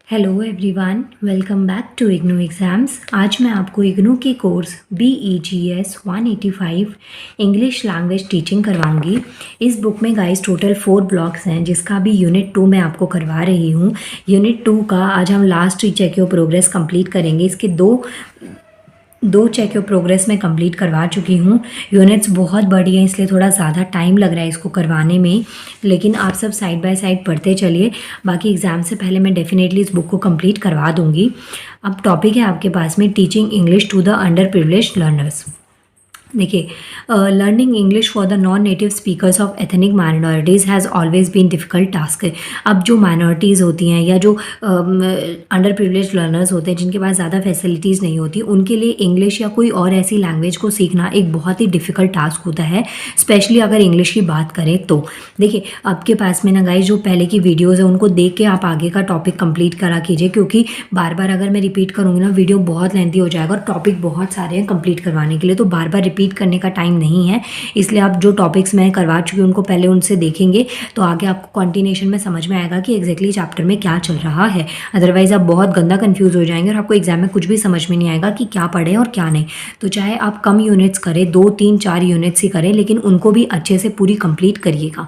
Hello everyone, welcome back to IGNOU exams. आज मैं आपको इग्नू के course BEGS 185 English language teaching करवाऊंगी। इस बुक में गाइस टोटल 4 ब्लॉक्स हैं, जिसका भी यूनिट 2 मैं आपको करवा रही हूँ। यूनिट 2 का आज हम last check your progress complete करेंगे। इसके दो चेक योर प्रोग्रेस में कंप्लीट करवा चुकी हूँ। यूनिट्स बहुत बड़ी हैं, इसलिए थोड़ा ज़्यादा टाइम लग रहा है इसको करवाने में, लेकिन आप सब साइड बाय साइड पढ़ते चलिए। बाकी एग्ज़ाम से पहले मैं डेफिनेटली इस बुक को कंप्लीट करवा दूँगी। अब टॉपिक है आपके पास में teaching English to the under privileged learners. देखिए, learning English for the non native speakers of ethnic minorities has always been difficult task है। अब जो माइनॉरिटीज़ होती हैं या जो अंडर प्रिविलेज लर्नर्स होते हैं, जिनके पास ज़्यादा फैसिलिटीज़ नहीं होती, उनके लिए इंग्लिश या कोई और ऐसी लैंग्वेज को सीखना एक बहुत ही डिफ़िकल्ट टास्क होता है, स्पेशली अगर इंग्लिश की बात करें तो। देखिए, आपके पास में ना गाइस जो पहले की वीडियोज़ है उनको देख के आप आगे का टॉपिक कंप्लीट करा कीजिए, क्योंकि बार बार अगर मैं रिपीट करूँगी ना वीडियो बहुत लेंथी हो जाएगा और टॉपिक बहुत सारे हैं कंप्लीट करवाने के लिए, तो बार बार रिपीट करने का टाइम नहीं है। इसलिए आप जो टॉपिक्स मैं करवा चुकी हूँ उनको पहले उनसे देखेंगे तो आगे आपको कंटिन्यूएशन में समझ में आएगा कि एग्जैक्टली चैप्टर में क्या चल रहा है। अदरवाइज आप बहुत गंदा कंफ्यूज हो जाएंगे और आपको एग्जाम में कुछ भी समझ में नहीं आएगा कि क्या पढ़े और क्या नहीं। तो चाहे आप कम यूनिट्स करें, 2, 3, 4 यूनिट्स ही करें, लेकिन उनको भी अच्छे से पूरी कंप्लीट करिएगा।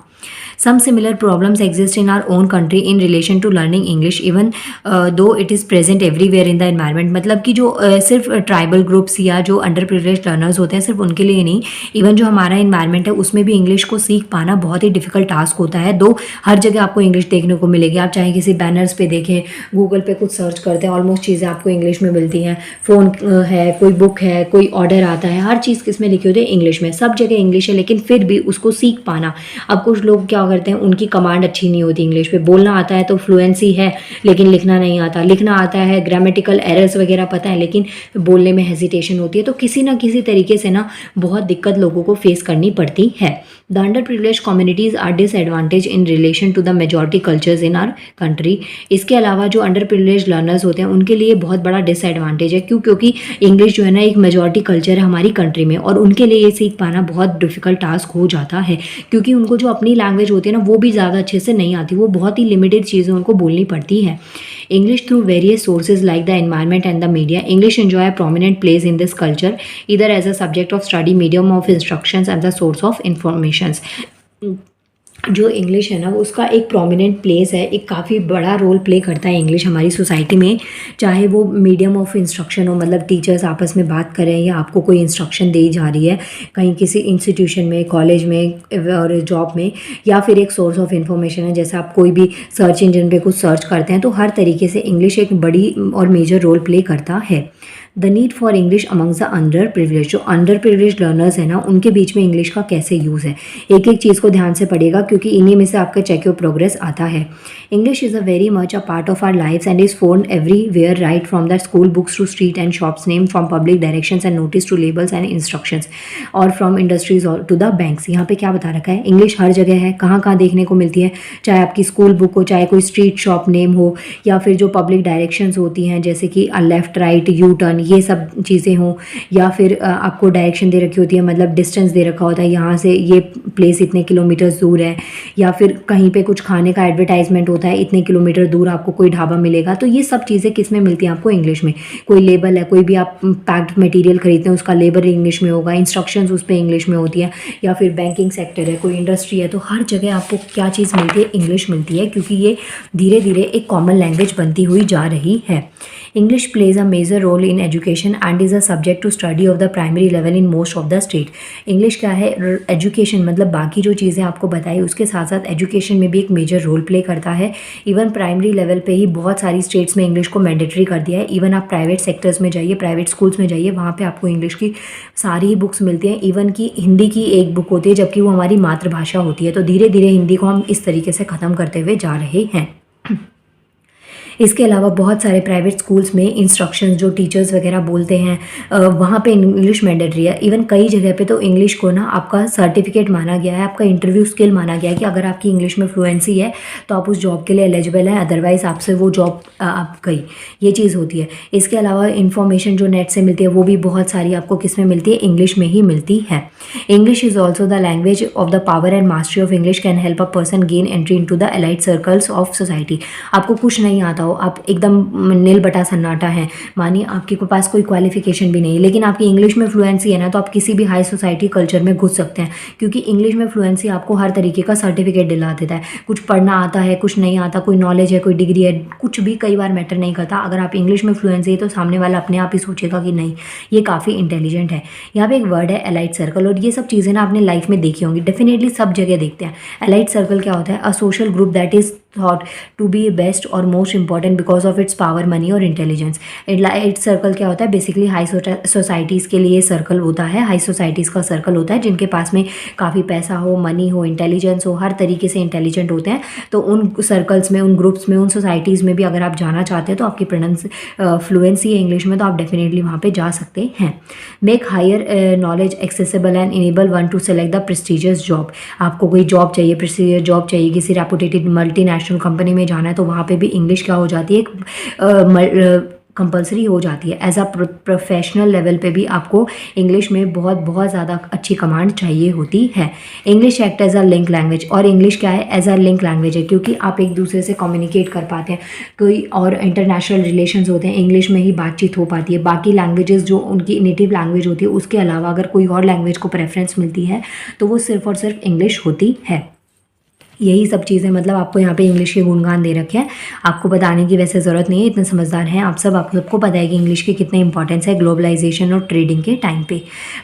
Some similar problems exist in our own country in relation to learning English, even though it is present everywhere in the environment। मतलब कि जो सिर्फ ट्राइबल ग्रुप्स या जो अंडर प्रिविलेज्ड लर्नर्स होते हैं, सिर्फ उनके लिए नहीं, इवन जो हमारा इन्वायरमेंट है उसमें भी इंग्लिश को सीख पाना बहुत ही डिफिकल्ट टास्क होता है। दो हर जगह आपको इंग्लिश देखने को मिलेगी। आप चाहे किसी बैनर्स पे देखें, गूगल पे कुछ सर्च करते हैं, ऑलमोस्ट चीज़ें आपको इंग्लिश में मिलती हैं। फ़ोन है, कोई बुक है, कोई ऑर्डर आता है, हर चीज़ किस में लिखी होती है? इंग्लिश में। सब जगह इंग्लिश है, लेकिन फिर भी उसको सीख पाना, अब कुछ लोग क्या करते हैं, उनकी कमांड अच्छी नहीं होती इंग्लिश पे। बोलना आता है तो फ्लुएंसी है, लेकिन लिखना नहीं आता। लिखना आता है, ग्रामेटिकल एरर्स वगैरह पता है, लेकिन बोलने में हेजिटेशन होती है। तो किसी ना किसी तरीके से ना बहुत दिक्कत लोगों को फेस करनी पड़ती है। The underprivilege communities are disadvantage in relation to the majority cultures in our country. इसके अलावा जो अंडर प्रिविलेज लर्नर्स होते हैं उनके लिए बहुत बड़ा डिसएडवांटेज है। क्योंकि इंग्लिश जो है ना एक मेजॉरिटी कल्चर है हमारी कंट्री में, और उनके लिए ये सीख पाना बहुत डिफिकल्ट टास्क हो जाता है, क्योंकि उनको जो अपनी लैंग्वेज होती है ना वो भी ज़्यादा अच्छे से नहीं आती। वो बहुत ही लिमिटेड चीज़ें उनको बोलनी पड़ती है। English through various sources like the environment and the media. English enjoy a prominent place in this culture, either as a subject of study, medium of instructions, and the source of informations. जो English है ना उसका एक prominent place है, एक काफ़ी बड़ा role play करता है इंग्लिश हमारी सोसाइटी में। चाहे वो मीडियम ऑफ इंस्ट्रक्शन हो, मतलब टीचर्स आपस में बात करें या आपको कोई इंस्ट्रक्शन दी जा रही है कहीं किसी इंस्टीट्यूशन में, कॉलेज में और जॉब में, या फिर एक सोर्स ऑफ इंफॉर्मेशन है, जैसे आप कोई भी सर्च इंजन पे कुछ सर्च करते हैं, तो हर तरीके से इंग्लिश एक बड़ी और मेजर रोल प्ले करता है। The need for English amongst the under privilege. जो अंडर प्रिविलेज लर्नर्स है ना उनके बीच में इंग्लिश का कैसे यूज़ है, एक एक चीज़ को ध्यान से पढ़िएगा, क्योंकि इन्हीं में से आपका चेक योर प्रोग्रेस आता है। English is a very much a part of our lifes and is found everywhere, right from the school books to street and shops name, from public directions and notice to labels and instructions, और from industries to the banks. यहाँ पे क्या बता रखा है, English हर जगह है। कहाँ कहाँ देखने को मिलती है? चाहे आपकी स्कूल बुक हो, चाहे कोई स्ट्रीट शॉप नेम हो, या फिर जो पब्लिक डायरेक्शंस होती हैं जैसे कि लेफ्ट राइट यू टर्न, ये सब चीज़ें हों, या फिर आपको डायरेक्शन दे रखी होती है, मतलब डिस्टेंस दे रखा होता है, यहाँ से ये प्लेस इतने किलोमीटर्स दूर है, या फिर कहीं पे कुछ खाने का एडवर्टाइजमेंट होता है, इतने किलोमीटर दूर आपको कोई ढाबा मिलेगा। तो ये सब चीज़ें किस में मिलती हैं? आपको इंग्लिश में। कोई लेबल है, कोई भी आप पैक्ड मटेरियल खरीदते हैं उसका लेबल इंग्लिश में होगा, इंस्ट्रक्शंस उस पर इंग्लिश में होती है, या फिर बैंकिंग सेक्टर है, कोई इंडस्ट्री है, तो हर जगह आपको क्या चीज़ मिलती है? इंग्लिश मिलती है, क्योंकि ये धीरे धीरे एक कॉमन लैंग्वेज बनती हुई जा रही है। English plays a major role in education and is a subject to study of the primary level in most of the state. English क्या है? एजुकेशन, मतलब बाकी जो चीज़ें आपको बताई उसके साथ साथ एजुकेशन में भी एक मेजर रोल प्ले करता है। इवन प्राइमरी लेवल पे ही बहुत सारी स्टेट्स में इंग्लिश को मैंडेटरी कर दिया है। इवन आप प्राइवेट सेक्टर्स में जाइए, प्राइवेट स्कूल्स में जाइए, वहाँ पे आपको इंग्लिश की सारी ही बुक्स मिलती हैं। इवन की हिंदी की एक बुक होती है, जबकि वो हमारी मातृभाषा होती है। तो धीरे धीरे हिंदी को हम इस तरीके से ख़त्म करते हुए जा रहे हैं। इसके अलावा बहुत सारे प्राइवेट स्कूल्स में इंस्ट्रक्शंस जो टीचर्स वगैरह बोलते हैं वहाँ पे इंग्लिश मैंडेटरी है। इवन कई जगह पे तो इंग्लिश को ना आपका सर्टिफिकेट माना गया है, आपका इंटरव्यू स्किल माना गया है कि अगर आपकी इंग्लिश में फ्लुएंसी है तो आप उस जॉब के लिए एलिजिबल है, अदरवाइज आपसे वो जॉब आप गई, ये चीज़ होती है। इसके अलावा इन्फॉर्मेशन जो नेट से मिलती है वो भी बहुत सारी आपको किस में मिलती है? इंग्लिश में ही मिलती है। English is also the language of the power and mastery of English can help a person gain entry into the elite circles of society. आपको कुछ नहीं आता आता हो, आप एकदम नील बटा सन्नाटा हैं, मानिए आपके पास कोई क्वालिफिकेशन भी नहीं है, लेकिन आपकी इंग्लिश में फ्लुएंसी है ना, तो आप किसी भी हाई सोसाइटी कल्चर में घुस सकते हैं, क्योंकि इंग्लिश में फ्लुएंसी आपको हर तरीके का सर्टिफिकेट दिला देता है। कुछ पढ़ना आता है, कुछ नहीं आता, कोई नॉलेज है, कोई डिग्री है, कुछ भी कई बार मैटर नहीं करता। अगर आप इंग्लिश में फ्लुएंसी है तो सामने वाला अपने आप ही सोचेगा कि नहीं, ये काफ़ी इंटेलिजेंट है। यहाँ पे एक वर्ड है एलाइट सर्कल, और ये सब चीज़ें ना आपने लाइफ में देखी होंगी, डेफिनेटली सब जगह देखते हैं। एलाइट सर्कल क्या होता है? A social group that is thought to be best or most important because of its power, money और इंटेलिजेंस। एलाइट सर्कल क्या होता है? बेसिकली हाई सोसाइटीज़ के लिए सर्कल होता है, हाई सोसाइटीज़ का सर्कल होता है, जिनके पास में काफ़ी पैसा हो, मनी हो, इंटेलिजेंस हो, हर तरीके से इंटेलिजेंट होते हैं। तो उन सर्कल्स में, उन ग्रुप्स में, उन सोसाइटीज़ में भी अगर आप जाना चाहते हैं तो आपकी फ्लुएंसी है इंग्लिश में, तो आप डेफिनेटली वहाँ पे जा सकते हैं। Make higher knowledge accessible and enable one to select the prestigious job. आपको कोई जॉब चाहिए, प्रेस्टिजियस जॉब चाहिए, किसी रेपुटेटेड मल्टीनेशनल कंपनी में जाना है, तो वहाँ पे भी इंग्लिश क्या हो जाती है? कंपलसरी हो जाती है। एज अ प्रोफेशनल लेवल पे भी आपको इंग्लिश में बहुत बहुत ज़्यादा अच्छी कमांड चाहिए होती है। English act as a link language, और इंग्लिश क्या है? एज अ लिंक लैंग्वेज है, क्योंकि आप एक दूसरे से कम्युनिकेट कर पाते हैं। कोई और इंटरनेशनल रिलेशंस होते हैं, इंग्लिश में ही बातचीत हो पाती है। बाकी लैंग्वेजेस जो उनकी नेटिव लैंग्वेज होती है, उसके अलावा अगर कोई और लैंग्वेज को प्रेफरेंस मिलती है तो वो सिर्फ और सिर्फ इंग्लिश होती है। यही सब चीज़ें, मतलब आपको यहाँ पे इंग्लिश के गुणगान दे रखे हैं, आपको बताने की वैसे ज़रूरत नहीं है, इतने समझदार हैं आप सबको पता है कि इंग्लिश की कितने इंपॉर्टेंस है ग्लोबलाइजेशन और ट्रेडिंग के टाइम पे।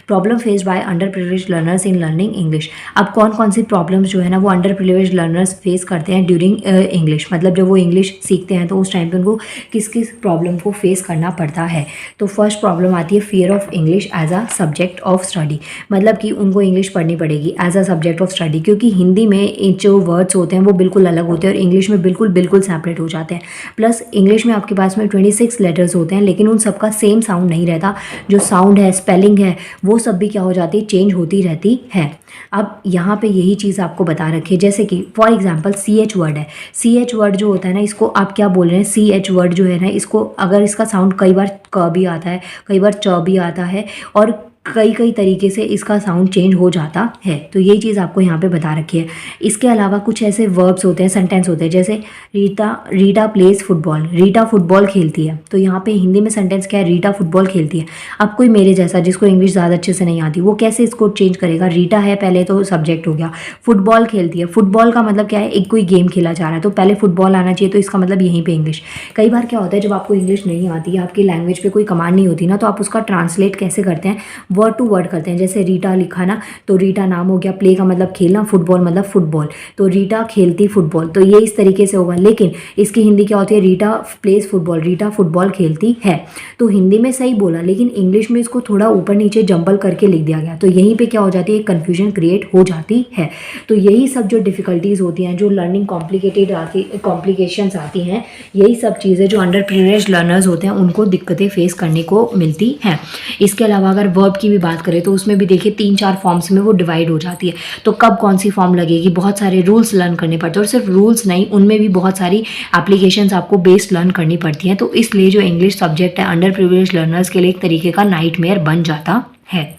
Problem faced by under privileged learners in learning English. अब कौन कौन सी प्रॉब्लम्स जो है ना वो अंडर प्रिविलेज्ड लर्नर्स फेस करते हैं ड्यूरिंग इंग्लिश, मतलब जब वो इंग्लिश सीखते हैं तो उस टाइम पर उनको किस किस प्रॉब्लम को फेस करना पड़ता है। तो फर्स्ट प्रॉब्लम आती है fear of English as a subject of study, मतलब कि उनको इंग्लिश पढ़नी पड़ेगी as a subject of study, क्योंकि हिंदी में जो वर्ड्स होते हैं वो बिल्कुल अलग होते हैं और इंग्लिश में बिल्कुल सेपरेट हो जाते हैं। प्लस इंग्लिश में आपके पास में 26 लेटर्स होते हैं, लेकिन उन सबका सेम साउंड नहीं रहता। जो साउंड है, स्पेलिंग है, वो सब भी क्या हो जाती है? चेंज होती रहती है। अब यहाँ पे यही चीज़ आपको बता रखी है, जैसे कि फॉर एग्जांपल CH वर्ड है। CH वर्ड जो होता है ना, इसको आप क्या बोल रहे हैं? CH वर्ड जो है ना, इसको अगर इसका साउंड कई बार क भी आता है, कई बार च भी आता है, और कई तरीके से इसका साउंड चेंज हो जाता है। तो ये चीज़ आपको यहाँ पे बता रखी है। इसके अलावा कुछ ऐसे वर्ब्स होते हैं, सेंटेंस होते हैं, जैसे Rita plays football, Rita football खेलती है। तो यहाँ पे हिंदी में सेंटेंस क्या है? रीटा फुटबॉल खेलती है। अब कोई मेरे जैसा जिसको इंग्लिश ज़्यादा अच्छे से नहीं आती, वो कैसे इसको चेंज करेगा? रीटा है पहले तो सब्जेक्ट हो गया, फुटबॉल खेलती है। फुटबॉल का मतलब क्या है? एक कोई गेम खेला जा रहा है, तो पहले फुटबॉल आना चाहिए, तो इसका मतलब यहीं पर इंग्लिश। कई बार क्या होता है, जब आपको इंग्लिश नहीं आती है, आपकी लैंग्वेज पर कोई कमांड नहीं होती ना, तो आप उसका ट्रांसलेट कैसे करते हैं? वर्ड टू वर्ड करते हैं। जैसे रीटा लिखा ना, तो रीटा नाम हो गया, प्ले का मतलब खेलना, फुटबॉल मतलब फुटबॉल, तो रीटा खेलती फुटबॉल, तो ये इस तरीके से होगा। लेकिन इसकी हिंदी क्या होती है? Rita plays football, Rita football खेलती है। तो हिंदी में सही बोला, लेकिन इंग्लिश में इसको थोड़ा ऊपर नीचे जंबल करके लिख दिया गया, तो यहीं पे क्या हो जाती है? कन्फ्यूजन क्रिएट हो जाती है। तो यही सब जो डिफ़िकल्टीज़ होती हैं, जो लर्निंग कॉम्प्लिकेशंस आती हैं, यही सब चीज़ें जो अंडर प्रिविलेज्ड लर्नर्स होते हैं उनको दिक्कतें फेस करने को मिलती हैं। इसके अलावा अगर वर्ब की भी बात करें तो उसमें भी देखिए 3-4 फॉर्म्स में वो डिवाइड हो जाती है। तो कब कौन सी फॉर्म लगेगी? बहुत सारे रूल्स लर्न करने पड़ते हैं, और सिर्फ रूल्स नहीं, उनमें भी बहुत सारी एप्लीकेशंस आपको बेस्ड लर्न करनी पड़ती हैं। तो इसलिए जो इंग्लिश सब्जेक्ट है अंडर प्रिविलेज्ड लर्नर्स के लिए एक तरीके का नाइटमेयर बन जाता है।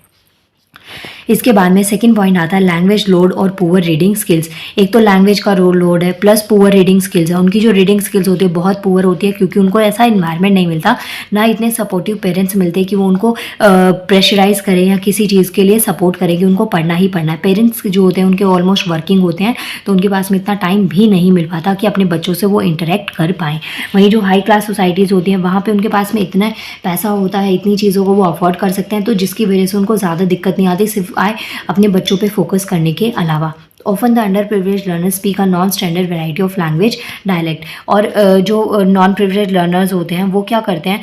इसके बाद में सेकंड पॉइंट आता है लैंग्वेज लोड और पुअर रीडिंग स्किल्स। एक तो लैंग्वेज का लोड है, प्लस पुअर रीडिंग स्किल्स है। उनकी जो रीडिंग स्किल्स होती है बहुत पुअर होती है, क्योंकि उनको ऐसा इन्वायरमेंट नहीं मिलता, ना इतने सपोर्टिव पेरेंट्स मिलते कि वो उनको प्रेशराइज करें या किसी चीज़ के लिए सपोर्ट करें कि उनको पढ़ना ही पढ़ना है। पेरेंट्स जो होते हैं उनके ऑलमोस्ट वर्किंग होते हैं, तो उनके पास में इतना टाइम भी नहीं मिल पाता कि अपने बच्चों से वो इंटरेक्ट कर पाएँ। वहीं जो हाई क्लास सोसाइटीज़ होती हैं, वहाँ पर उनके पास में इतना पैसा होता है, इतनी चीज़ों को वो अफोर्ड कर सकते हैं, तो जिसकी वजह से उनको ज़्यादा दिक्कत नहीं आती, सिर्फ अपने बच्चों पे फोकस करने के अलावा। Often the under privileged learners speak a non standard variety of language dialect. और जो नॉन प्रिविलेज्ड लर्नर्स होते हैं वो क्या करते हैं,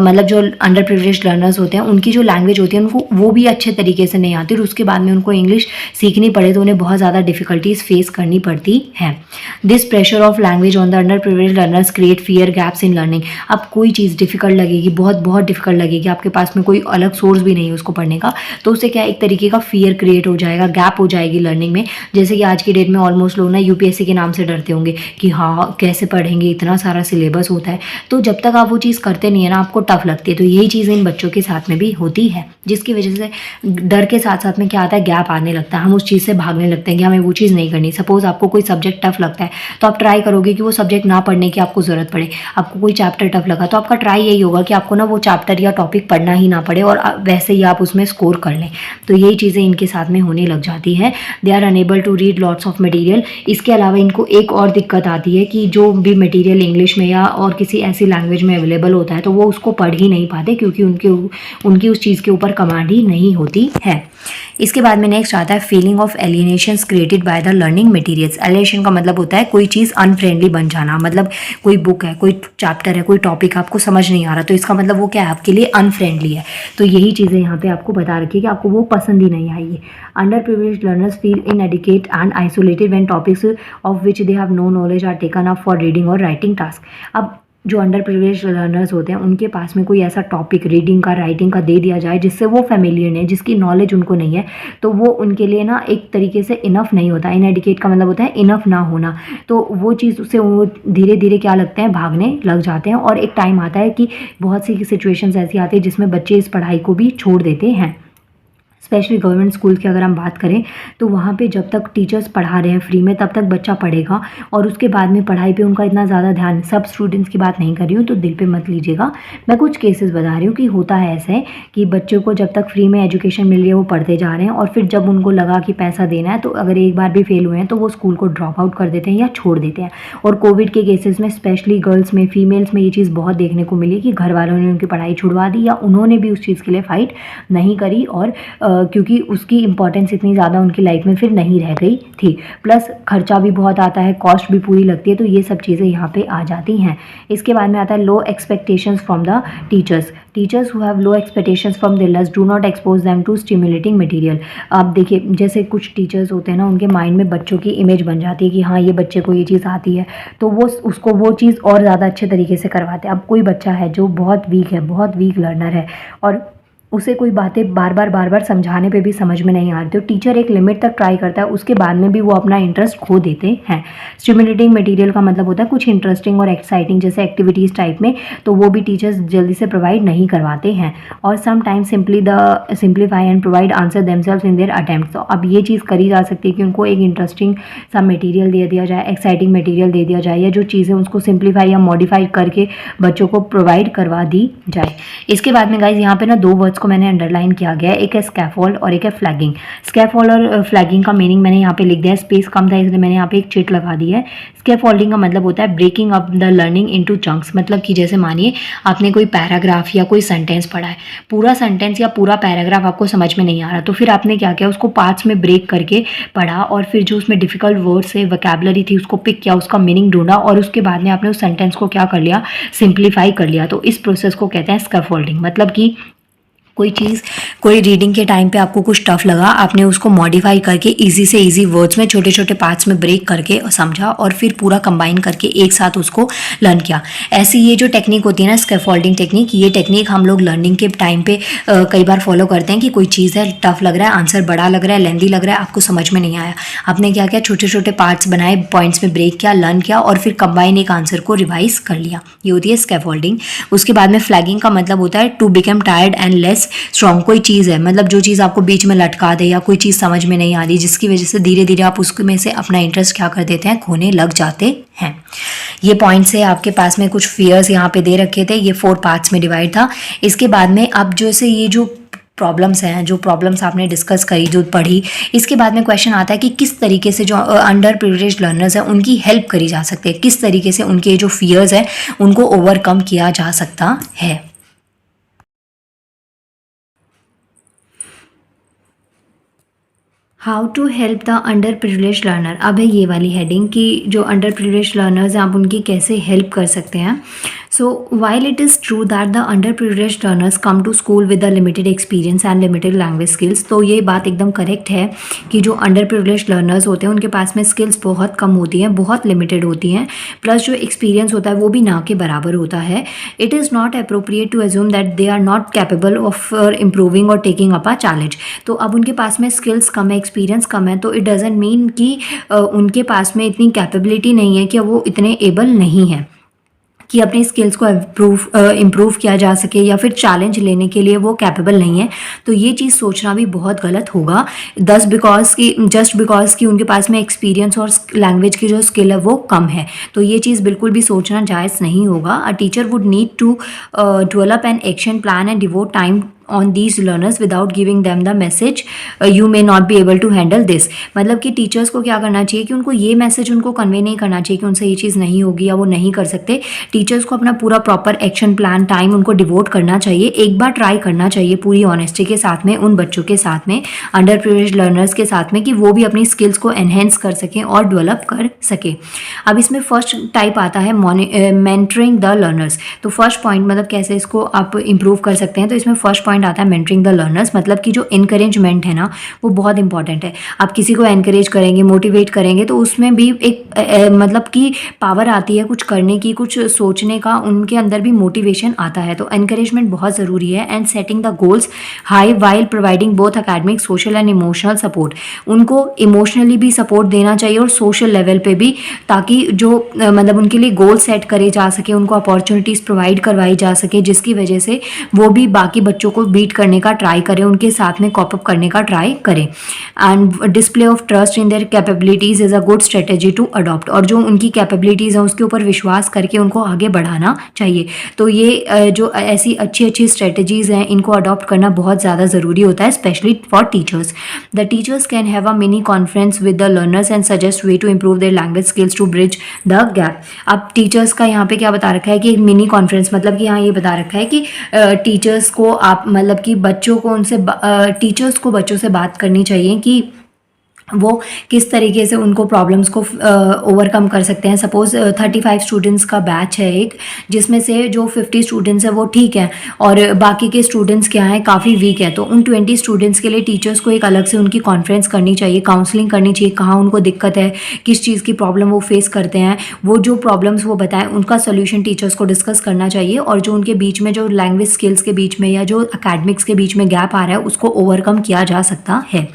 मतलब जो अंडर प्रिविलेज्ड लर्नर्स होते हैं उनकी जो लैंग्वेज होती है उनको वो भी अच्छे तरीके से नहीं आती, और उसके बाद में उनको इंग्लिश सीखनी पड़े तो उन्हें बहुत ज़्यादा डिफिकल्टीज फेस करनी पड़ती है। This pressure of language on the under privileged learners create fear gaps in learning. अब कोई चीज़ डिफिकल्ट लगेगी, बहुत डिफिकल्ट लगेगी, आपके पास में कोई अलग सोर्स भी नहीं है उसको पढ़ने का, तो उससे क्या एक तरीके का फियर क्रिएट हो जाएगा, गैप हो जाएगी लर्निंग में। जैसे कि आज की डेट में ऑलमोस्ट लोग ना यूपीएससी के नाम से डरते होंगे कि हाँ कैसे पढ़ेंगे, इतना सारा सिलेबस होता है। तो जब तक आप वो चीज़ करते नहीं है ना, आपको टफ लगती है। तो यही चीज़ इन बच्चों के साथ में भी होती है। जिसकी वजह से डर के साथ साथ में क्या आता है, गैप आने लगता है, हम उस चीज़ से भागने लगते हैं कि हमें वो चीज़ नहीं करनी। सपोज़ आपको कोई सब्जेक्ट टफ लगता है तो आप ट्राई करोगे कि वो सब्जेक्ट ना पढ़ने की आपको ज़रूरत पड़े। आपको कोई चैप्टर टफ लगा तो आपका ट्राई यही होगा कि आपको ना वो चैप्टर या टॉपिक पढ़ना ही ना पड़े और वैसे ही आप उसमें स्कोर कर लें। तो यही चीज़ें इनके साथ में होने लग जाती है। They are unable to read lots of material. इसके अलावा इनको एक और दिक्कत आती है कि जो भी मटीरियल इंग्लिश में या और किसी ऐसी लैंग्वेज में अवेलेबल होता है तो वो उसको पढ़ ही नहीं पाते, क्योंकि उनकी उस चीज़ के ऊपर कमांड ही नहीं होती है। इसके बाद में नेक्स्ट आता है feeling of alienation created by the learning materials. Alienation का मतलब होता है कोई चीज़ अनफ्रेंडली बन जाना। मतलब कोई बुक है, कोई चैप्टर है, कोई टॉपिक आपको समझ नहीं आ रहा तो इसका मतलब वो क्या है, आपके लिए अनफ्रेंडली है। तो यही चीज़ें यहाँ पे आपको बता रखी है कि आपको वो पसंद ही नहीं आएगी। Under privileged learners feel inadequate and isolated when topics of which they have no knowledge are taken up for reading और राइटिंग टास्क। अब जो अंडर प्रिविलेज्ड लर्नर्स होते हैं उनके पास में कोई ऐसा टॉपिक रीडिंग का, राइटिंग का दे दिया जाए जिससे वो फेमिलियर नहीं है, जिसकी नॉलेज उनको नहीं है, तो वो उनके लिए ना एक तरीके से इनफ नहीं होता। इनएडिकेट का मतलब होता है इनफ ना होना। तो वो चीज़ उससे वो धीरे धीरे क्या लगते हैं, भागने लग जाते हैं। और एक टाइम आता है कि बहुत सी सिचुएशंस ऐसी आती है जिसमें बच्चे इस पढ़ाई को भी छोड़ देते हैं। स्पेशली गवर्नमेंट स्कूल की अगर हम बात करें तो वहाँ पे जब तक टीचर्स पढ़ा रहे हैं फ्री में तब तक बच्चा पढ़ेगा, और उसके बाद में पढ़ाई पे उनका इतना ज़्यादा ध्यान, सब स्टूडेंट्स की बात नहीं कर रही हूँ तो दिल पे मत लीजिएगा, मैं कुछ केसेस बता रही हूँ कि होता है ऐसे कि बच्चों को जब तक फ्री में एजुकेशन मिल रही है वो पढ़ते जा रहे हैं, और फिर जब उनको लगा कि पैसा देना है तो अगर एक बार भी फेल हुए हैं तो वो स्कूल को ड्रॉप आउट कर देते हैं या छोड़ देते हैं। और कोविड के केसेस में स्पेशली गर्ल्स में, फीमेल्स में ये चीज़ बहुत देखने को मिली कि घर वालों ने उनकी पढ़ाई छुड़वा दी या उन्होंने भी उस चीज़ के लिए फ़ाइट नहीं करी, और क्योंकि उसकी इंपॉर्टेंस इतनी ज़्यादा उनकी लाइफ में फिर नहीं रह गई थी। प्लस खर्चा भी बहुत आता है, कॉस्ट भी पूरी लगती है, तो ये सब चीज़ें यहाँ पे आ जाती हैं। इसके बाद में आता है low expectations from the teachers. Teachers who have low expectations from their learners do not expose them to stimulating material. आप देखिए, जैसे कुछ टीचर्स होते हैं ना, उनके माइंड में बच्चों की इमेज बन जाती है कि हाँ ये बच्चे को ये चीज़ आती है, तो वो उसको वो चीज़ और ज़्यादा अच्छे तरीके से करवाते हैं। अब कोई बच्चा है जो बहुत वीक है, बहुत वीक लर्नर है, और उसे कोई बातें बार बार समझाने पे भी समझ में नहीं आ रही, तो टीचर एक लिमिट तक ट्राई करता है, उसके बाद में भी वो अपना इंटरेस्ट खो देते हैं। स्टिमुलेटिंग मटेरियल का मतलब होता है कुछ इंटरेस्टिंग और एक्साइटिंग जैसे एक्टिविटीज़ टाइप में, तो वो भी टीचर्स जल्दी से प्रोवाइड नहीं करवाते हैं। और sometimes simplify and provide answer themselves in their attempt. तो अब ये चीज़ करी जा सकती है कि उनको एक इंटरेस्टिंग सा मटेरियल दे दिया जाए, एक्साइटिंग मटेरियल दे दिया जाए, या जो चीज़ें उसको सिंप्लीफाई या मॉडिफाई करके बच्चों को प्रोवाइड करवा दी जाए। इसके बाद में गाइज यहाँ पे ना दो वर्ड्स को मैंने अंडरलाइन किया गया है, एक है स्कैफोल्ड और एक है फ्लैगिंग। स्कैफोल्ड और फ्लैगिंग का मीनिंग मैंने यहाँ पे लिख दिया है, स्पेस कम था इसलिए मैंने यहाँ पे एक चिट लगा दी है। स्कैफोल्डिंग का मतलब होता है breaking up the learning into chunks. मतलब कि जैसे मानिए आपने कोई पैराग्राफ या कोई सेंटेंस पढ़ा है, पूरा सेंटेंस या पूरा पैराग्राफ आपको समझ में नहीं आ रहा, तो फिर आपने क्या किया, उसको पार्ट्स में ब्रेक करके पढ़ा, और फिर जो उसमें डिफिकल्ट वर्ड्स है, वोकैबुलरी थी, उसको पिक किया, उसका मीनिंग ढूंढा, और उसके बाद में आपने उस सेंटेंस को क्या कर लिया, सिंप्लीफाई कर लिया। तो इस प्रोसेस को कहते हैं स्कैफोल्डिंग। मतलब कि कोई चीज़, कोई रीडिंग के टाइम पे आपको कुछ टफ लगा, आपने उसको मॉडिफाई करके इजी से इजी वर्ड्स में छोटे छोटे पार्ट्स में ब्रेक करके समझा, और फिर पूरा कंबाइन करके एक साथ उसको लर्न किया। ऐसी ये जो टेक्निक होती है ना, स्कैफोल्डिंग टेक्निक, ये टेक्निक हम लोग लर्निंग के टाइम पे कई बार फॉलो करते हैं कि कोई चीज़ है, टफ लग रहा है, आंसर बड़ा लग रहा है, लेंदी लग रहा है, आपको समझ में नहीं आया, आपने क्या किया, छोटे छोटे पार्ट्स बनाए, पॉइंट्स में ब्रेक किया, लर्न किया, और फिर कंबाइन एक आंसर को रिवाइज कर लिया। ये होती है स्कैफोल्डिंग। उसके बाद में फ्लैगिंग का मतलब होता है to become tired and less strong. कोई चीज़ है, मतलब जो चीज़ आपको बीच में लटका दे, या कोई चीज़ समझ में नहीं आ रही, जिसकी वजह से धीरे धीरे आप उसमें से अपना इंटरेस्ट क्या कर देते हैं, खोने लग जाते हैं। ये पॉइंट्स है आपके पास में, कुछ फियर्स यहाँ पे दे रखे थे, ये 4 पार्ट्स में डिवाइड था। इसके बाद में अब जैसे ये जो प्रॉब्लम्स हैं, जो प्रॉब्लम्स आपने डिस्कस करी, जो पढ़ी, इसके बाद में क्वेश्चन आता है कि किस तरीके से जो अंडर प्रिविलेज्ड लर्नर्स हैं उनकी हेल्प करी जा सकती है, किस तरीके से उनके जो फियर्स हैं उनको ओवरकम किया जा सकता है। How to help the under privileged learner. अब है ये वाली हेडिंग कि जो अंडर प्रिविलेज्ड लर्नर्स हैं आप उनकी कैसे हेल्प कर सकते हैं। So while it is true that the under privileged learners come to school with the limited experience and limited language skills, तो ये बात एकदम करेक्ट है कि जो अंडर प्रिविलेज्ड लर्नर्स होते हैं उनके पास में स्किल्स बहुत कम होती हैं, बहुत लिमिटेड होती हैं, प्लस जो एक्सपीरियंस होता है वो भी ना के बराबर होता है। It is not appropriate to assume that they are not capable of improving और टेकिंग अप अ चैलेंज। तो अब उनके पास में स्किल्स कम है, एक्सपीरियंस कम है, तो इट डजेंट मीन कि उनके पास में इतनी कैपेबिलिटी नहीं है कि वो इतने एबल नहीं है। कि अपनी स्किल्स को इम्प्रूव किया जा सके या फिर चैलेंज लेने के लिए वो कैपेबल नहीं है, तो ये चीज़ सोचना भी बहुत गलत होगा। जस्ट बिकॉज कि उनके पास में एक्सपीरियंस और लैंग्वेज की जो स्किल है वो कम है, तो ये चीज़ बिल्कुल भी सोचना जायज़ नहीं होगा। A teacher would need to develop an action plan and devote time on these learners without giving them the message you may not be able to handle this। मतलब कि टीचर्स को क्या करना चाहिए कि उनको ये मैसेज उनको कन्वे नहीं करना चाहिए कि उनसे ये चीज़ नहीं होगी या वो नहीं कर सकते। टीचर्स को अपना पूरा प्रॉपर एक्शन प्लान टाइम उनको डिवोट करना चाहिए, एक बार ट्राई करना चाहिए पूरी ऑनेस्टी के साथ में उन बच्चों के साथ में, अंडर प्रिविलेज्ड लर्नर्स के साथ में, कि वो भी अपनी स्किल्स को एनहेंस कर सकें और डेवलप कर सकें। अब इसमें फर्स्ट टाइप आता है मेंटरिंग द लर्नर्स। तो फर्स्ट पॉइंट मतलब कैसे इसको आप इम्प्रूव कर सकते हैं, तो इसमें फर्स्ट पॉइंट आता है मेंटरिंग द लर्नर्स। मतलब कि जो इनकरेजमेंट है ना वो बहुत इंपॉर्टेंट है। आप किसी को एनकरेज करेंगे, मोटिवेट करेंगे तो उसमें भी एक मतलब कि पावर आती है कुछ करने की, कुछ सोचने का, उनके अंदर भी मोटिवेशन आता है। तो एनकरेजमेंट बहुत ज़रूरी है। And setting the goals high while providing both academic social and emotional support. उनको इमोशनली भी सपोर्ट देना चाहिए और सोशल लेवल पे भी, ताकि जो मतलब उनके लिए गोल सेट करे जा सके, उनको अपॉर्चुनिटीज़ प्रोवाइड करवाई जा सके, जिसकी वजह से वो भी बाकी बच्चों को बीट करने का ट्राई करें, उनके साथ में कॉप अप करने का ट्राई करें। And display of trust in their capabilities is a good strategy to adopt. और जो उनकी कैपेबिलिटीज़ हैं उसके ऊपर विश्वास करके उनको आगे बढ़ाना चाहिए। तो ये जो ऐसी अच्छी अच्छी स्ट्रेटेजीज़ हैं इनको अडॉप्ट करना बहुत ज़्यादा ज़रूरी होता है, specially for teachers. The teachers can have a mini conference with the learners and suggest way to improve their language skills to bridge the gap. अब टीचर्स का यहाँ पे क्या बता रखा है कि एक मिनी कॉन्फ्रेंस, मतलब कि यहाँ ये बता रखा है कि टीचर्स को आप मतलब कि बच्चों को टीचर्स को बच्चों से बात करनी चाहिए कि वो किस तरीके से उनको प्रॉब्लम्स को ओवरकम कर सकते हैं। सपोज़ 35 स्टूडेंट्स का बैच है एक, जिसमें से जो 50 स्टूडेंट्स हैं वो ठीक है और बाकी के स्टूडेंट्स क्या हैं काफ़ी वीक है। तो उन 20 स्टूडेंट्स के लिए टीचर्स को एक अलग से उनकी कॉन्फ्रेंस करनी चाहिए, काउंसलिंग करनी चाहिए, कहाँ उनको दिक्कत है, किस चीज़ की प्रॉब्लम वो फेस करते हैं, वो जो प्रॉब्लम्स वो बताएं उनका सोल्यूशन टीचर्स को डिस्कस करना चाहिए। और जो उनके बीच में जो लैंग्वेज स्किल्स के बीच में या जो अकेडमिक्स के बीच में गैप आ रहा है उसको ओवरकम किया जा सकता है।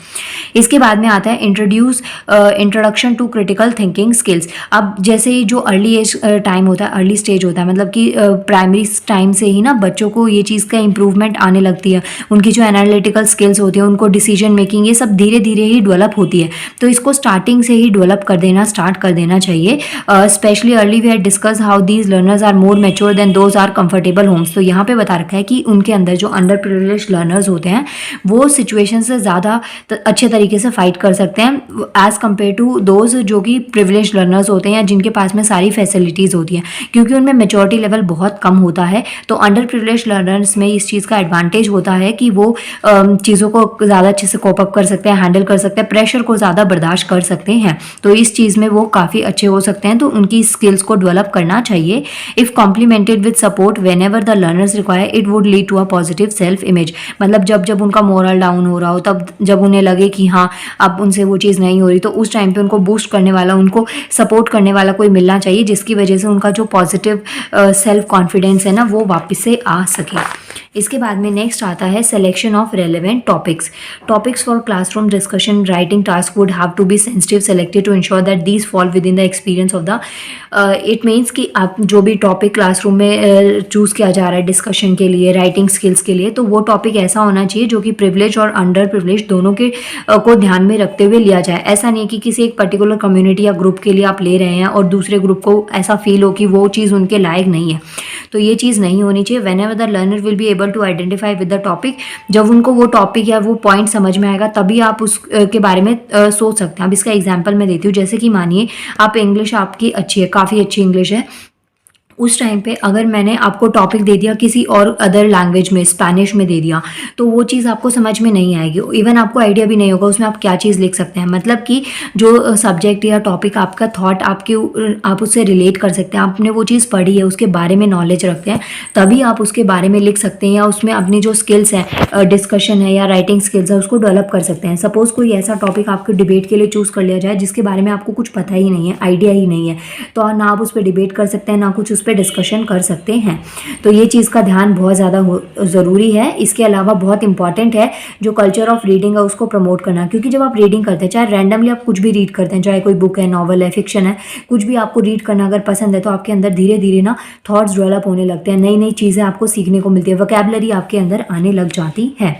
इसके बाद में आता है introduction to critical thinking skills. अब जैसे ही जो अर्ली एज टाइम होता है, अर्ली स्टेज होता है, मतलब कि प्राइमरी टाइम से ही ना बच्चों को ये चीज़ का इम्प्रूवमेंट आने लगती है। उनकी जो एनालिटिकल स्किल्स होती है, उनको डिसीजन मेकिंग, ये सब धीरे धीरे ही डेवलप होती है। तो इसको स्टार्टिंग से ही डेवलप कर देना स्टार्ट कर देना चाहिए। Specially early we had discuss how these learners are more mature than those are comfortable homes. तो यहाँ पे बता रखा है कि उनके अंदर जो अंडर प्रिविलेज्ड लर्नर्स होते हैं वो सिचुएशन से ज़्यादा अच्छे तरीके से फाइट कर सकते हैं एज कम्पेयर टू दोज जो कि प्रिविलेज्ड लर्नर्स होते हैं या जिनके पास में सारी फैसिलिटीज़ होती हैं, क्योंकि उनमें मेच्योरिटी लेवल बहुत कम होता है। तो अंडर प्रिविलेज्ड लर्नर्स में इस चीज़ का एडवांटेज होता है कि वो चीज़ों को ज़्यादा अच्छे से कोप अप कर सकते हैं, हैंडल कर सकते हैं, प्रेशर को ज़्यादा बर्दाश्त कर सकते हैं। तो इस चीज़ में वो काफ़ी अच्छे हो सकते हैं। तो उनकी स्किल्स को डेवलप करना चाहिए। If complemented with support whenever the learners require it would lead to a positive self image. मतलब जब जब उनका मोरल डाउन हो रहा हो, तब जब उन्हें लगे कि हाँ अब उनसे वो चीज़ नहीं हो रही, तो उस टाइम पे उनको बूस्ट करने वाला, उनको सपोर्ट करने वाला कोई मिलना चाहिए, जिसकी वजह से उनका जो पॉजिटिव सेल्फ कॉन्फिडेंस है ना वो वापस से आ सके। इसके बाद में नेक्स्ट आता है selection of relevant topics for classroom discussion writing task would have to be sensitive selected to ensure that these fall within the experience of the it means कि आप जो भी टॉपिक क्लासरूम में choose किया जा रहा है discussion के लिए, राइटिंग स्किल्स के लिए, तो वो टॉपिक ऐसा होना चाहिए जो कि प्रिविलेज और अंडर प्रिविलेज दोनों के को ध्यान में रखते हुए लिया जाए। ऐसा नहीं कि किसी एक पर्टिकुलर कम्युनिटी या ग्रुप के लिए आप ले रहे हैं और दूसरे ग्रुप को ऐसा फील हो कि वो चीज़ उनके लायक नहीं है। तो ये चीज़ नहीं होनी चाहिए। Whenever the learner will be able to identify with the topic, जब उनको वो टॉपिक या वो पॉइंट समझ में आएगा तभी आप उसके बारे में सोच सकते हैं। अब इसका एग्जांपल मैं देती हूँ। जैसे कि मानिए आप इंग्लिश आपकी अच्छी है, काफ़ी अच्छी इंग्लिश है, उस टाइम पे अगर मैंने आपको टॉपिक दे दिया किसी और अदर लैंग्वेज में, स्पेनिश में दे दिया, तो वो चीज़ आपको समझ में नहीं आएगी। इवन आपको आइडिया भी नहीं होगा उसमें आप क्या चीज़ लिख सकते हैं। मतलब कि जो सब्जेक्ट या टॉपिक आपका थॉट आप उससे रिलेट कर सकते हैं, आपने वो चीज़ पढ़ी है, उसके बारे में नॉलेज रखते हैं, तभी आप उसके बारे में लिख सकते हैं या उसमें अपनी जो स्किल्स हैं, डिस्कशन है या राइटिंग स्किल्स है, उसको डेवलप कर सकते हैं। सपोज़ कोई ऐसा टॉपिक आपके डिबेट के लिए चूज़ कर लिया जाए जिसके बारे में आपको कुछ पता ही नहीं है, आइडिया ही नहीं है, तो ना आप उस पर डिबेट कर सकते हैं, ना कुछ उस पर पे डिस्कशन कर सकते हैं। तो ये चीज़ का ध्यान बहुत ज़्यादा ज़रूरी है। इसके अलावा बहुत इंपॉर्टेंट है जो कल्चर ऑफ रीडिंग है उसको प्रमोट करना, क्योंकि जब आप रीडिंग करते हैं, चाहे रैंडमली आप कुछ भी रीड करते हैं, चाहे कोई बुक है, नॉवल है, फिक्शन है, कुछ भी आपको रीड करना अगर पसंद है, तो आपके अंदर धीरे धीरे ना थॉट्स डेवलप होने लगते हैं, नई नई चीज़ें आपको सीखने को मिलती है, वोकैबुलरी आपके अंदर आने लग जाती है।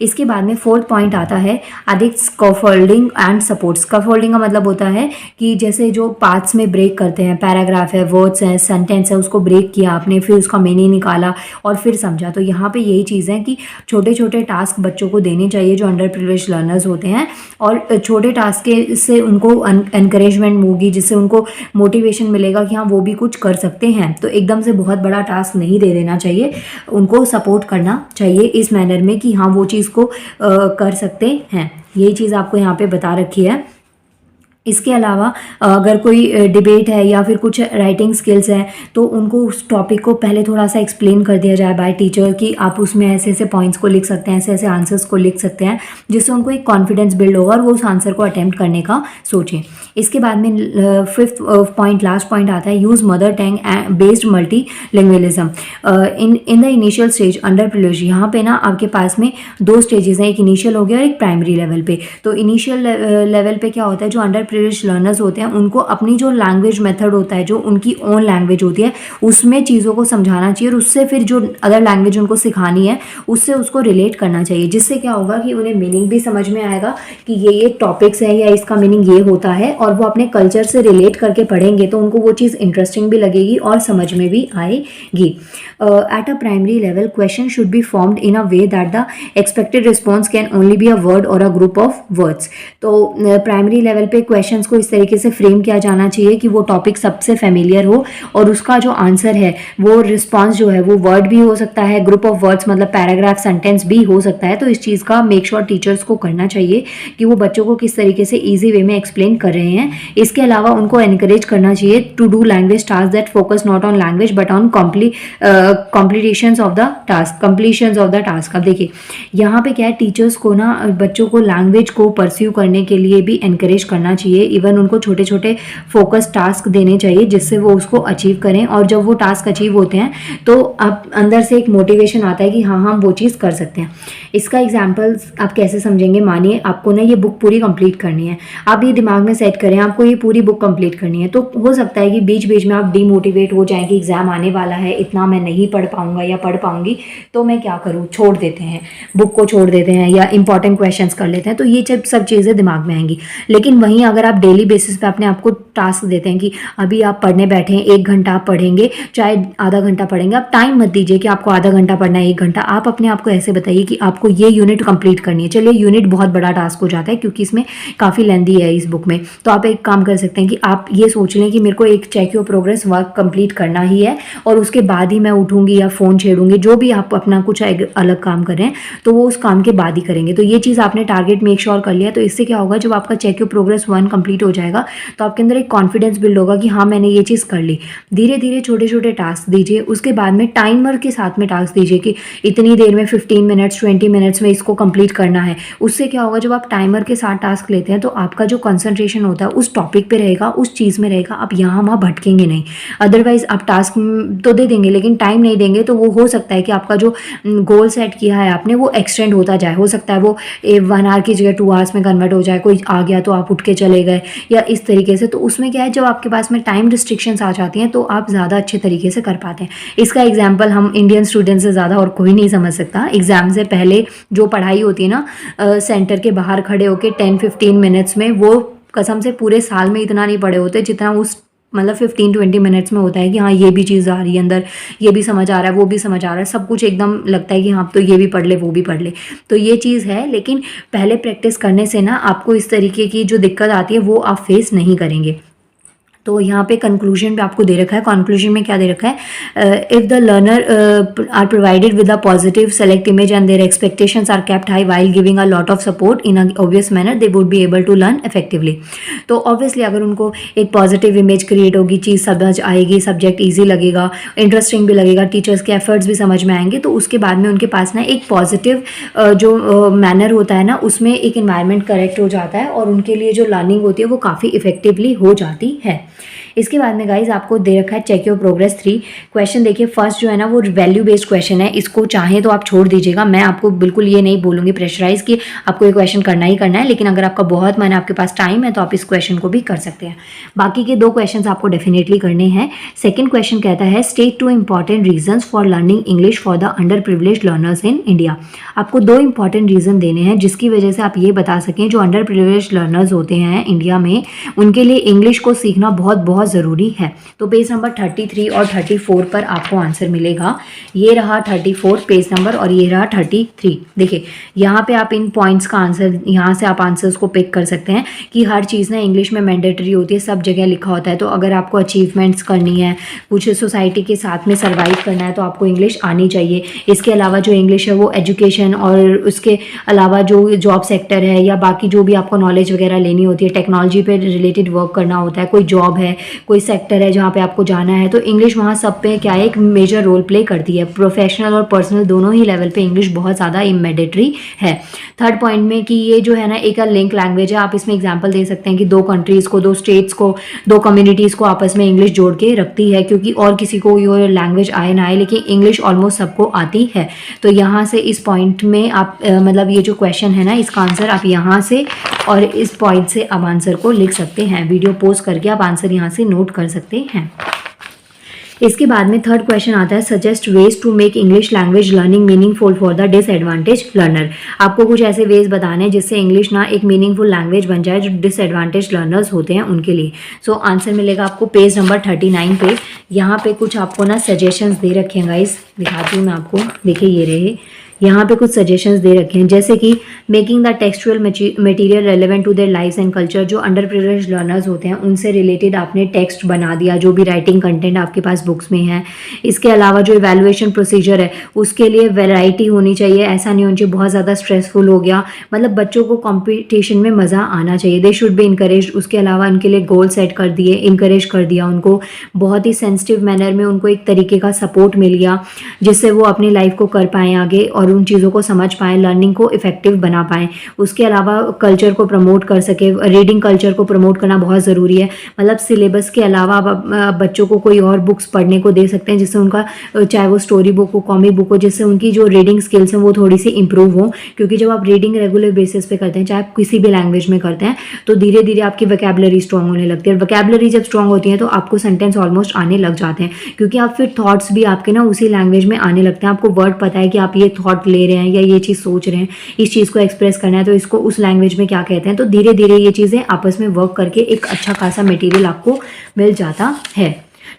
इसके बाद में फोर्थ पॉइंट आता है अधिक स्कैफोल्डिंग एंड सपोर्ट। स्कैफोल्डिंग का मतलब होता है कि जैसे जो पार्ट्स में ब्रेक करते हैं, पैराग्राफ है, वर्ड्स हैं, सेंटेंस है, उसको ब्रेक किया आपने, फिर उसका मीनिंग निकाला और फिर समझा। तो यहाँ पे यही चीज़ है कि छोटे छोटे टास्क बच्चों को देने चाहिए जो अंडर प्रिविलेज्ड लर्नर्स होते हैं, और छोटे टास्क के से उनको एनकरेजमेंट होगी, जिससे उनको मोटिवेशन मिलेगा कि हाँ वो भी कुछ कर सकते हैं। तो एकदम से बहुत बड़ा टास्क नहीं दे देना चाहिए, उनको सपोर्ट करना चाहिए इस मैनर में कि हाँ वो चीज़ को कर सकते हैं। यही चीज़ आपको यहाँ पे बता रखी है। इसके अलावा अगर कोई डिबेट है या फिर कुछ राइटिंग स्किल्स हैं, तो उनको उस टॉपिक को पहले थोड़ा सा एक्सप्लेन कर दिया जाए बाय टीचर कि आप उसमें ऐसे ऐसे पॉइंट्स को लिख सकते हैं, ऐसे ऐसे आंसर्स को लिख सकते हैं, जिससे उनको एक कॉन्फिडेंस बिल्ड होगा और वो उस आंसर को अटेम्प्ट करने का सोचें। इसके बाद में फिफ्थ पॉइंट, लास्ट पॉइंट आता है use mother tongue based multi lingualism in the initial stage under privilege. यहाँ पे ना आपके पास में दो स्टेजेस हैं, एक इनिशियल हो गया और एक प्राइमरी लेवल पे। तो इनिशियल लेवल पे क्या होता है, जो अंडर प्रिविलेज्ड लर्नर्स होते हैं उनको अपनी जो लैंग्वेज मेथड होता है, जो उनकी ओन लैंग्वेज होती है, उसमें चीज़ों को समझाना चाहिए और उससे फिर जो अदर लैंग्वेज उनको सिखानी है उससे उसको रिलेट करना चाहिए, जिससे क्या होगा कि उन्हें मीनिंग भी समझ में आएगा कि ये टॉपिक्स है या इसका मीनिंग ये होता है, और वो अपने कल्चर से रिलेट करके पढ़ेंगे तो उनको वो चीज़ इंटरेस्टिंग भी लगेगी और समझ में भी आएगी। At a primary level question should be formed in a way that the expected response can only be a word और अ ग्रुप ऑफ वर्ड्स। तो प्राइमरी लेवल पे क्वेश्चंस को इस तरीके से फ्रेम किया जाना चाहिए कि वो टॉपिक सबसे फेमिलियर हो और उसका जो आंसर है वो रिस्पॉन्स जो है वो वर्ड भी हो सकता है, ग्रुप ऑफ वर्ड्स मतलब पैराग्राफ, सेंटेंस भी हो सकता है। तो इस चीज़ का मेक श्योर टीचर्स को करना चाहिए कि वो बच्चों को किस तरीके से ईजी वे में एक्सप्लेन कर रहे हैं। इसके अलावा उनको एनकरेज करना चाहिए to do language task that focus not on language but on completions of the task, completions of the task. अब देखिए यहाँ पे क्या है, टीचर्स को ना बच्चों को लैंग्वेज को परस्यू करने के लिए भी एनकरेज करना चाहिए। इवन उनको छोटे छोटे फोकस टास्क देने चाहिए जिससे वो उसको अचीव करें, और जब वो टास्क अचीव होते हैं तो अब अंदर से एक मोटिवेशन आता है कि हाँ हम वो चीज़ कर सकते हैं। इसका एग्जाम्पल आप कैसे समझेंगे, मानिए आपको ना ये बुक पूरी कंप्लीट करनी है, आप ये दिमाग में सेट करें आपको ये पूरी बुक कंप्लीट करनी है, तो हो सकता है कि बीच बीच में आप डीमोटिवेट हो जाएं कि एग्जाम आने वाला है, इतना मैं नहीं पढ़ पाऊंगा या पढ़ पाऊंगी, तो मैं क्या करूँ, छोड़ देते हैं, बुक को छोड़ देते हैं या इंपॉर्टेंट क्वेश्चंस कर लेते हैं। तो ये सब चीज़ें दिमाग में आएंगी। लेकिन वहीं अगर आप डेली बेसिस पे अपने आप को टास्क देते हैं कि अभी आप पढ़ने बैठे हैं, 1 घंटा आप पढ़ेंगे, चाहे आधा घंटा पढ़ेंगे, आप टाइम मत दीजिए कि आपको आधा घंटा पढ़ना है, 1 घंटा। आप अपने आप को ऐसे बताइए कि आपको ये यूनिट कंप्लीट करनी है। चलिए यूनिट बहुत बड़ा टास्क हो जाता है क्योंकि इसमें काफ़ी लेंदी है इस बुक में, तो आप एक काम कर सकते हैं कि आप ये सोच लें कि मेरे को एक check your progress work complete करना ही है और उसके बाद ही मैं उठूंगी या फ़ोन छेड़ूंगी, जो भी आप अपना कुछ अलग काम कर रहे हैं तो वो उस काम के बाद ही करेंगे। तो ये चीज़ आपने टारगेट मेक श्योर कर लिया। तो इससे क्या होगा, जब आपका चेक योर प्रोग्रेस 1 कंप्लीट हो जाएगा तो आपके अंदर एक कॉन्फिडेंस बिल्ड होगा कि हाँ मैंने ये चीज़ कर ली। धीरे धीरे छोटे छोटे टास्क दीजिए, उसके बाद में टाइमर के साथ में टास्क दीजिए कि इतनी देर में 15 मिनट्स 20 मिनट्स में इसको कंप्लीट करना है। उससे क्या होगा, जब आप टाइमर के साथ टास्क लेते हैं तो आपका जो कंसंट्रेशन होता है उस टॉपिक पे रहेगा, उस चीज़ में रहेगा, आप यहाँ वहाँ भटकेंगे नहीं। अदरवाइज आप टास्क तो दे देंगे लेकिन टाइम नहीं देंगे तो वो हो सकता है कि आपका जो गोल सेट किया है आपने वो एक्सटेंड होता जाए, हो सकता है वो 1 आवर की जगह 2 आवर्स में कन्वर्ट हो जाए, कोई आ गया तो आप उठ के चले गए या इस तरीके से। तो उसमें क्या है, जब आपके पास में टाइम रिस्ट्रिक्शंस आ जाती हैं तो आप ज़्यादा अच्छे तरीके से कर पाते हैं। इसका एग्जाम्पल हम इंडियन स्टूडेंट से ज़्यादा और कोई नहीं समझ सकता। एग्ज़ाम से पहले जो पढ़ाई होती है ना, सेंटर के बाहर खड़े होकर 10-15 मिनट्स में, वो कसम से पूरे साल में इतना नहीं पढ़े होते जितना उस मतलब 15-20 मिनट्स में होता है कि हाँ ये भी चीज़ आ रही है अंदर, ये भी समझ आ रहा है, वो भी समझ आ रहा है, सब कुछ एकदम लगता है कि हाँ तो ये भी पढ़ ले वो भी पढ़ ले। तो ये चीज़ है, लेकिन पहले प्रैक्टिस करने से ना आपको इस तरीके की जो दिक्कत आती है वो आप फेस नहीं करेंगे। तो यहाँ पे कंक्लूजन पे आपको दे रखा है। कंक्लूजन में क्या दे रखा है, if the learner are provided with a positive select image and their expectations are kept high while giving a lot of support in a obvious manner, they would be able to learn effectively. तो obviously अगर उनको एक positive image create होगी, चीज़ समझ आएगी, subject easy लगेगा, interesting भी लगेगा, टीचर्स के एफर्ट्स भी समझ में आएंगे, तो उसके बाद में उनके पास ना एक पॉजिटिव जो मैनर होता है ना, उसमें एक इन्वायरमेंट करेक्ट हो जाता है और उनके लिए जो लर्निंग होती है वो काफ़ी इफेक्टिवली हो जाती है। इसके बाद में गाइज आपको दे रखा है चेक योर प्रोग्रेस 3 क्वेश्चन। देखिए फर्स्ट जो है ना वो वैल्यू बेस्ड क्वेश्चन है, इसको चाहे तो आप छोड़ दीजिएगा। मैं आपको बिल्कुल ये नहीं बोलूँगी प्रेशराइज कि आपको ये क्वेश्चन करना ही करना है, लेकिन अगर आपका बहुत मन है, आपके पास टाइम है, तो आप इस क्वेश्चन को भी कर सकते हैं। बाकी के 2 क्वेश्चन आपको डेफिनेटली करने हैं। सेकेंड क्वेश्चन कहता है state 2 important reasons for learning English for the under privilege learners in India. आपको 2 इंपॉर्टेंट रीजन देने हैं जिसकी वजह से आप ये बता सकें जो अंडर प्रिविलेज लर्नर्स होते हैं इंडिया में, उनके लिए इंग्लिश को सीखना बहुत बहुत ज़रूरी है। तो पेज नंबर 33 और 34 पर आपको आंसर मिलेगा। ये रहा 34 पेज नंबर और ये रहा 33। देखिए यहाँ पे आप इन पॉइंट्स का आंसर, यहाँ से आप आंसर्स को पिक कर सकते हैं कि हर चीज़ ना इंग्लिश में मैंडेटरी होती है, सब जगह लिखा होता है। तो अगर आपको अचीवमेंट्स करनी है, कुछ सोसाइटी के साथ में सर्वाइव करना है, तो आपको इंग्लिश आनी चाहिए। इसके अलावा जो इंग्लिश है वो एजुकेशन और उसके अलावा जो जॉब सेक्टर है या बाकी जो भी आपको नॉलेज वगैरह लेनी होती है, टेक्नोलॉजी पे रिलेटेड वर्क करना होता है, कोई जॉब है, कोई सेक्टर है जहाँ पे आपको जाना है, तो इंग्लिश वहाँ सब पे क्या है, एक मेजर रोल प्ले करती है। प्रोफेशनल और पर्सनल दोनों ही लेवल पे इंग्लिश बहुत ज़्यादा मैंडेटरी है। थर्ड पॉइंट में कि ये जो है ना एक लिंक लैंग्वेज है। आप इसमें एग्जांपल दे सकते हैं कि 2 कंट्रीज़ को, 2 स्टेट्स को, 2 कम्युनिटीज़ को आपस में इंग्लिश जोड़ के रखती है, क्योंकि और किसी को ये लैंग्वेज आए ना आए, लेकिन इंग्लिश ऑलमोस्ट सबको आती है। तो यहाँ से इस पॉइंट में आप मतलब ये जो क्वेश्चन है ना, इसका आंसर आप यहाँ से और इस पॉइंट से आप आंसर को लिख सकते हैं। वीडियो पोस्ट करके आप आंसर यहाँ से नोट कर सकते हैं। इसके बाद में थर्ड क्वेश्चन आता है suggest ways to make English language learning meaningful for the disadvantage learner. आपको कुछ ऐसे वेज बताने हैं जिससे इंग्लिश ना एक मीनिंगफुल लैंग्वेज बन जाए जो डिसएडवांटेज लर्नर्स होते हैं उनके लिए। सो आंसर मिलेगा आपको पेज नंबर 39 पे। यहाँ पे कुछ आपको ना सजेशंस दे रखे हैं गाइस, दिखाती हूँ मैं आपको। देखिए ये रहे, यहाँ पे कुछ सजेशंस दे रखे हैं जैसे कि making the textual material relevant to their lives and culture. जो अंडर प्रिविलेज्ड लर्नर्स होते हैं उनसे रिलेटेड आपने टेक्स्ट बना दिया, जो भी राइटिंग कंटेंट आपके पास बुक्स में है। इसके अलावा जो इवैल्यूएशन प्रोसीजर है उसके लिए वैरायटी होनी चाहिए, ऐसा नहीं होना चाहिए बहुत ज़्यादा स्ट्रेसफुल हो गया। मतलब बच्चों को कॉम्पिटिशन में मज़ा आना चाहिए, दे शुड बी इनकरेज। उसके अलावा उनके लिए गोल सेट कर दिए, इनकरेज कर दिया उनको, बहुत ही सेंसिटिव मैनर में उनको एक तरीके का सपोर्ट मिल गया जिससे वो अपनी लाइफ को कर पाएँ आगे और उन चीज़ों को समझ पाएँ, लर्निंग को इफेक्टिव बना पाएँ। उसके अलावा कल्चर को प्रमोट कर सके, रीडिंग कल्चर को प्रमोट करना बहुत ज़रूरी है। मतलब सिलेबस के अलावा आप बच्चों को कोई और बुक्स पढ़ने को दे सकते हैं जिससे उनका, चाहे वो स्टोरी बुक हो, कॉमिक बुक हो, जिससे उनकी जो रीडिंग स्किल्स हैं वो थोड़ी सी इंप्रूव हो। क्योंकि जब आप रीडिंग रेगुलर बेसिस पे करते हैं, चाहे आप किसी भी लैंग्वेज में करते हैं, तो धीरे धीरे आपकी वोकैबुलरी स्ट्रॉन्ग होने लगती है। और वोकैबुलरी जब स्ट्रॉन्ग होती है तो आपको सेंटेंस ऑलमोस्ट आने लग जाते हैं, क्योंकि आप फिर थॉट्स भी आपके ना उसी लैंग्वेज में आने लगते हैं। आपको वर्ड पता है कि आप ये थॉट ले रहे हैं या ये चीज़ सोच रहे हैं, इस चीज़ को एक्सप्रेस करना है तो इसको उस लैंग्वेज में क्या कहते हैं। तो धीरे धीरे ये चीज़ें आपस में वर्क करके एक अच्छा खासा मटेरियल आपको मिल जाता है।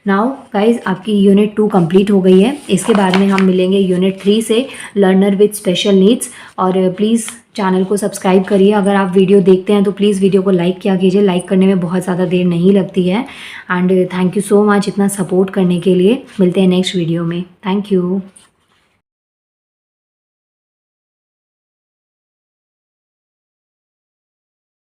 नाउ गाइज आपकी यूनिट 2 कंप्लीट हो गई है। इसके बाद में हम मिलेंगे यूनिट 3 से, लर्नर विद स्पेशल नीड्स। और प्लीज़ चैनल को सब्सक्राइब करिए। अगर आप वीडियो देखते हैं तो प्लीज़ वीडियो को लाइक किया कीजिए, लाइक करने में बहुत ज़्यादा देर नहीं लगती है। And thank you so much इतना सपोर्ट करने के लिए। मिलते हैं नेक्स्ट वीडियो में। Thank you.